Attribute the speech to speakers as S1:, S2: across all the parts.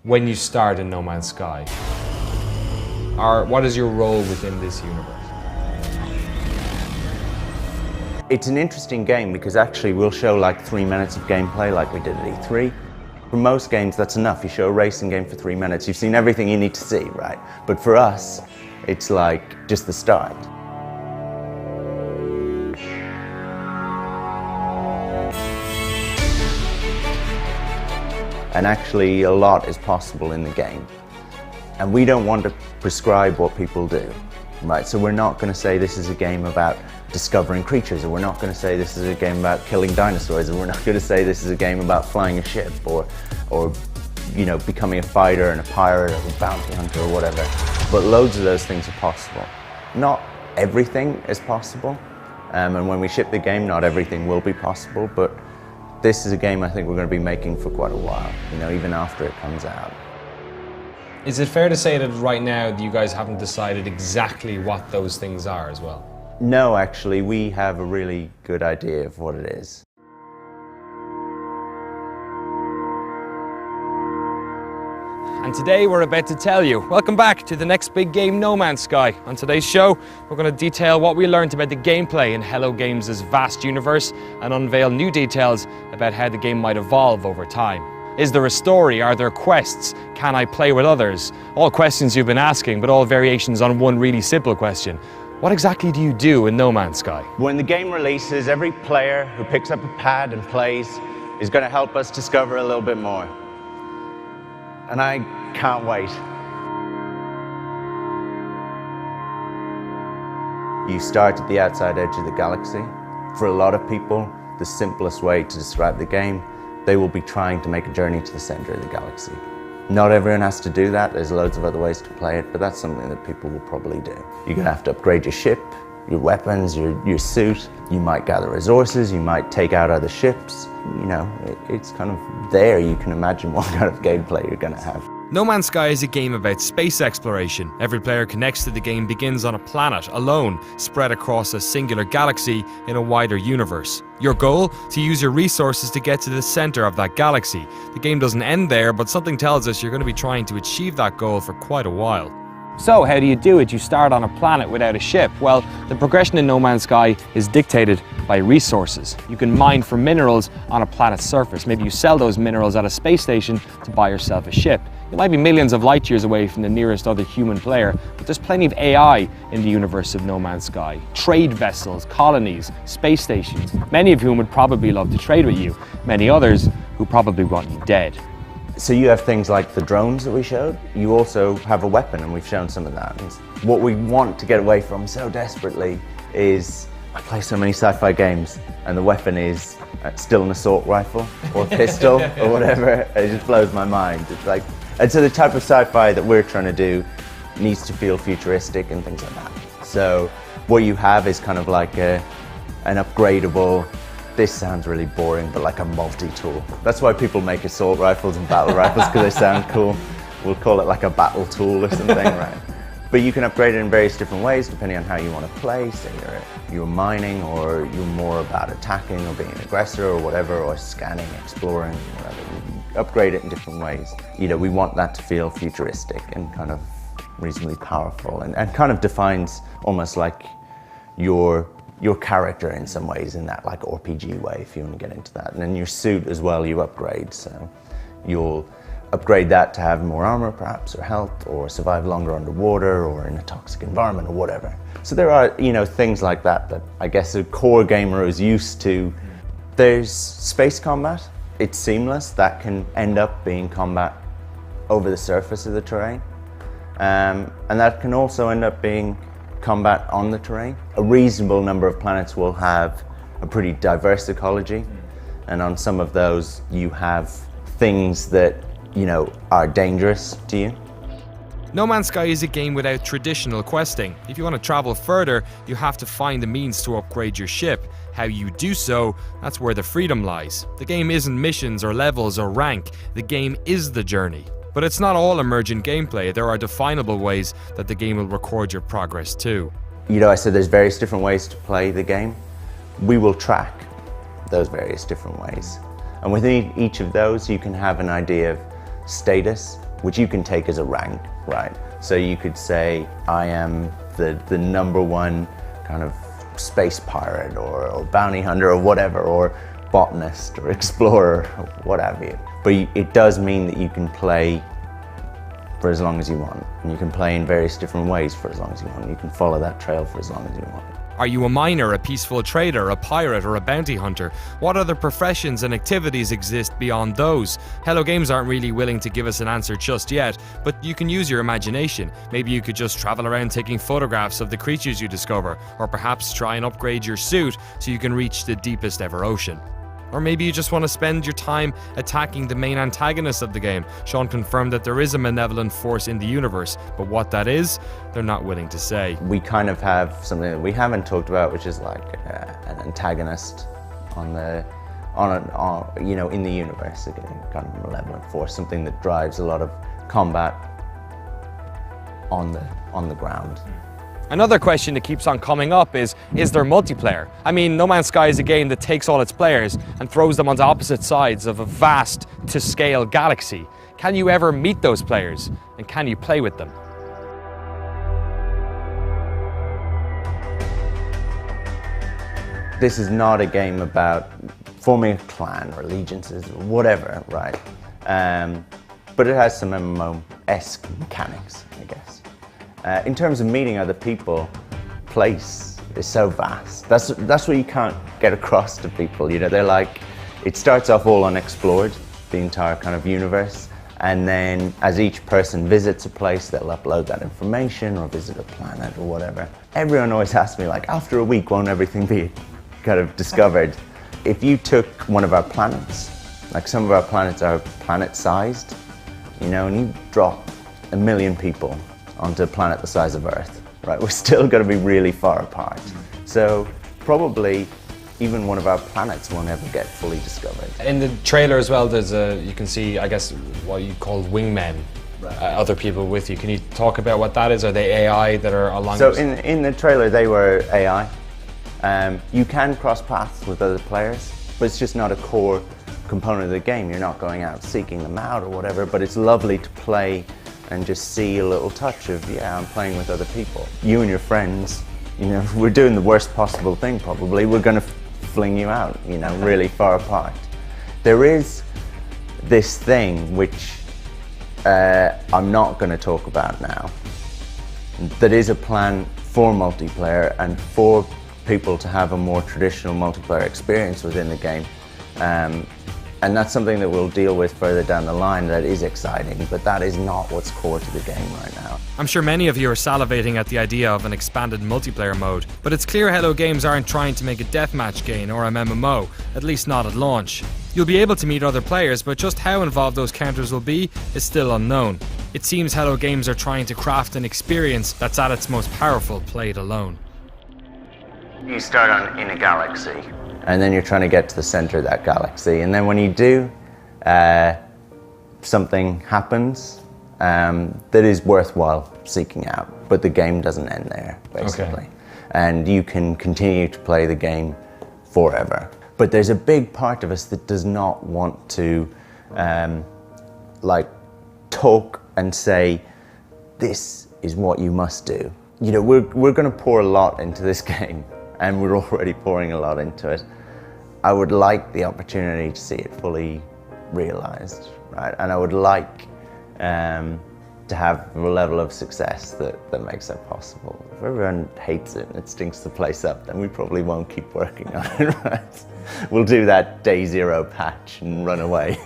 S1: when you start in No Man's Sky? Or what is your role within this universe?
S2: It's an interesting game because actually we'll show like 3 minutes of gameplay like we did at E3. For most games that's enough. You show a racing game for 3 minutes, you've seen everything you need to see, right? But for us, it's like just the start. And actually a lot is possible in the game. And we don't want to prescribe what people do, right? So we're not going to say this is a game about discovering creatures, or we're not going to say this is a game about killing dinosaurs, or we're not going to say this is a game about flying a ship, or you know, becoming a fighter and a pirate or a bounty hunter or whatever. But loads of those things are possible. Not everything is possible, and when we ship the game, not everything will be possible, but this is a game I think we're going to be making for quite a while, you know, even after it comes out.
S1: Is it fair to say that right now you guys haven't decided exactly what those things are as well?
S2: No, actually, we have a really good idea of what it is.
S1: And today we're about to tell you. Welcome back to the next big game, No Man's Sky. On today's show, we're going to detail what we learned about the gameplay in Hello Games' vast universe and unveil new details about how the game might evolve over time. Is there a story? Are there quests? Can I play with others? All questions you've been asking, but all variations on one really simple question. What exactly do you do in No Man's Sky?
S2: When the game releases, every player who picks up a pad and plays is going to help us discover a little bit more. And I can't wait. You start at the outside edge of the galaxy. For a lot of people, the simplest way to describe the game, they will be trying to make a journey to the center of the galaxy. Not everyone has to do that. There's loads of other ways to play it, but that's something that people will probably do. You're going to have to upgrade your ship, your weapons, your suit. You might gather resources, you might take out other ships. You know, it's kind of there. You can imagine what kind of gameplay you're going to have.
S1: No Man's Sky is a game about space exploration. Every player connects to the game begins on a planet, alone, spread across a singular galaxy in a wider universe. Your goal? To use your resources to get to the center of that galaxy. The game doesn't end there, but something tells us you're going to be trying to achieve that goal for quite a while. So how do you do it? You start on a planet without a ship. Well, the progression in No Man's Sky is dictated by resources. You can mine for minerals on a planet's surface. Maybe you sell those minerals at a space station to buy yourself a ship. You might be millions of light years away from the nearest other human player, but there's plenty of AI in the universe of No Man's Sky. Trade vessels, colonies, space stations, many of whom would probably love to trade with you. Many others who probably want you dead.
S2: So you have things like the drones that we showed. You also have a weapon, and we've shown some of that. And what we want to get away from so desperately is, I play so many sci-fi games, and the weapon is still an assault rifle or pistol or whatever. It just blows my mind. It's like, and so the type of sci-fi that we're trying to do needs to feel futuristic and things like that. So what you have is kind of like an upgradable, this sounds really boring, but like a multi-tool. That's why people make assault rifles and battle rifles, because they sound cool. We'll call it like a battle tool or something, right? But you can upgrade it in various different ways depending on how you want to play. Say you're mining, or you're more about attacking or being an aggressor or whatever, or scanning, exploring, whatever. You can upgrade it in different ways. You know, we want that to feel futuristic and kind of reasonably powerful, and kind of defines almost like your character in some ways, in that like RPG way, if you want to get into that. And then your suit as well, you upgrade. So you'll upgrade that to have more armor perhaps, or health, or survive longer underwater or in a toxic environment or whatever. So there are, you know, things like that that I guess a core gamer is used to. There's space combat. It's seamless. That can end up being combat over the surface of the terrain. And that can also end up being combat on the terrain. A reasonable number of planets will have a pretty diverse ecology, and on some of those you have things that, you know, are dangerous to you.
S1: No Man's Sky is a game without traditional questing. If you want to travel further, you have to find the means to upgrade your ship. How you do so, that's where the freedom lies. The game isn't missions or levels or rank, the game is the journey. But it's not all emergent gameplay. There are definable ways that the game will record your progress too.
S2: You know, I said there's various different ways to play the game. We will track those various different ways. And within each of those, you can have an idea of status, which you can take as a rank, right? So you could say, I am the number one kind of space pirate or bounty hunter or whatever, or botanist or explorer or what have you. But it does mean that you can play for as long as you want, and you can play in various different ways for as long as you want. You can follow that trail for as long as you want.
S1: Are you a miner, a peaceful trader, a pirate, or a bounty hunter? What other professions and activities exist beyond those? Hello Games aren't really willing to give us an answer just yet, but you can use your imagination. Maybe you could just travel around taking photographs of the creatures you discover, or perhaps try and upgrade your suit so you can reach the deepest ever ocean. Or maybe you just want to spend your time attacking the main antagonist of the game. Sean confirmed that there is a malevolent force in the universe, but what that is, they're not willing to say.
S2: We kind of have something that we haven't talked about, which is like an antagonist in the universe, a kind of malevolent force, something that drives a lot of combat on the ground.
S1: Another question that keeps on coming up is there multiplayer? I mean, No Man's Sky is a game that takes all its players and throws them onto opposite sides of a vast to scale galaxy. Can you ever meet those players, and can you play with them?
S2: This is not a game about forming a clan or allegiances or whatever, right? But it has some MMO-esque mechanics, I guess. In terms of meeting other people, place is so vast. That's what you can't get across to people. You know, they're like, it starts off all unexplored, the entire kind of universe, and then as each person visits a place, they'll upload that information or visit a planet or whatever. Everyone always asks me, like, after a week, won't everything be kind of discovered? If you took one of our planets, like some of our planets are planet-sized, you know, and you drop 1 million people onto a planet the size of Earth, right? We're still going to be really far apart. So probably even one of our planets won't ever get fully discovered.
S1: In the trailer as well, there's you can see, I guess, what you call wingmen, other people with you. Can you talk about what that is? Are they AI that are along?
S2: So in the trailer, they were AI. You can cross paths with other players, but it's just not a core component of the game. You're not going out seeking them out or whatever, but it's lovely to play and just see a little touch of, yeah, I'm playing with other people. You and your friends, you know, we're doing the worst possible thing probably. We're gonna fling you out, you know, really far apart. There is this thing which I'm not gonna talk about now, that is a plan for multiplayer and for people to have a more traditional multiplayer experience within the game. And that's something that we'll deal with further down the line. That is exciting, but that is not what's core to the game right now.
S1: I'm sure many of you are salivating at the idea of an expanded multiplayer mode, but it's clear Hello Games aren't trying to make a deathmatch game or a MMO, at least not at launch. You'll be able to meet other players, but just how involved those counters will be is still unknown. It seems Hello Games are trying to craft an experience that's at its most powerful played alone.
S2: You start in a galaxy, and then you're trying to get to the center of that galaxy, and then when you do, something happens that is worthwhile seeking out, but the game doesn't end there, basically. Okay. And you can continue to play the game forever. But there's a big part of us that does not want to like talk and say, this is what you must do. You know, we're going to pour a lot into this game, and we're already pouring a lot into it. I would like the opportunity to see it fully realized, right? And I would like to have a level of success that makes that possible. If everyone hates it and it stinks the place up, then we probably won't keep working on it, right? We'll do that day zero patch and run away.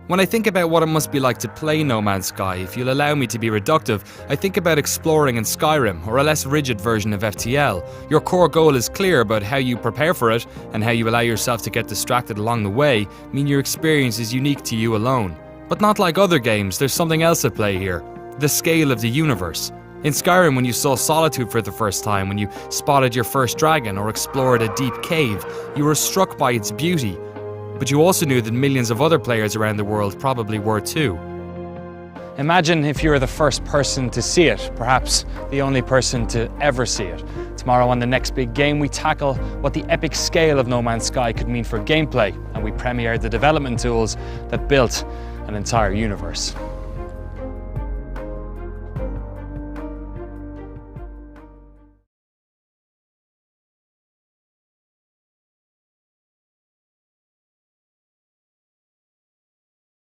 S1: When I think about what it must be like to play No Man's Sky, if you'll allow me to be reductive, I think about exploring in Skyrim, or a less rigid version of FTL. Your core goal is clear, but how you prepare for it, and how you allow yourself to get distracted along the way, mean your experience is unique to you alone. But not like other games, there's something else at play here. The scale of the universe. In Skyrim, when you saw Solitude for the first time, when you spotted your first dragon, or explored a deep cave, you were struck by its beauty. But you also knew that millions of other players around the world probably were too. Imagine if you were the first person to see it, perhaps the only person to ever see it. Tomorrow on The Next Big Game, we tackle what the epic scale of No Man's Sky could mean for gameplay, and we premiere the development tools that built
S3: an entire universe.